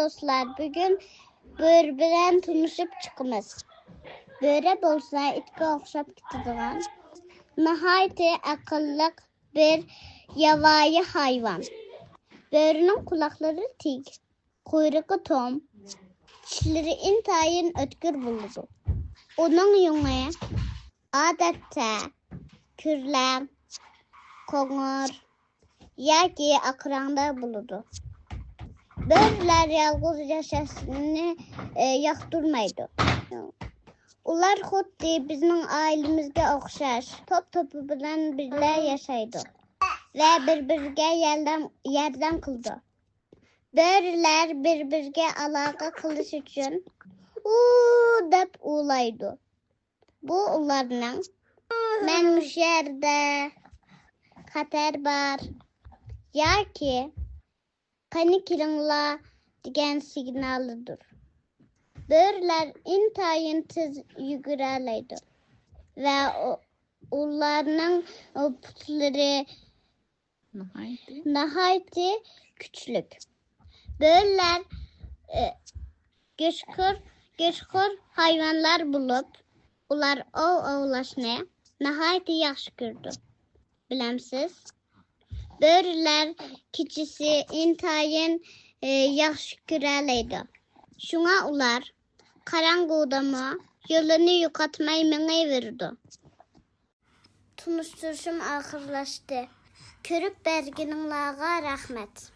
dostlar, bugün böre bilen tanışıp çıkımız. Böre bolsa itke okşap gitadigan. Nahayeti akıllık bir yavayı hayvan. Börenin kulakları tik, kuyruğu tom, dişleri intayin ötkür buludu. Onun yungu adette kürlem, koңur, yoki akranda buludu. Böreler yalğız yaşasını yaktırmaydı. Ular xuddi bizning ailemizga o'xshash to'p-to'pi bilan birga yashaydi va bir-biriga yordam qildi. Böreler bir-biriga aloqa qilish uchun deb o'ylaydi. Bu ularning men mush yerda xatar bor yoki qani kiringlar degan signalidir. Böreler intayin tez yuguralıydı ve onların putları nahayeti küçük. Böreler göçkür hayvanlar bulup ular ovlaşını nahayeti yaxşı gördü. Bilemsiz? Böreler keçisi intayin yaxşı görəliydi. Şuna ular karanguda mı yolunu yıkatmayı meğevirdi. Tunuşturuşum ahırlaştı. Körüp bergininglarga rahmet.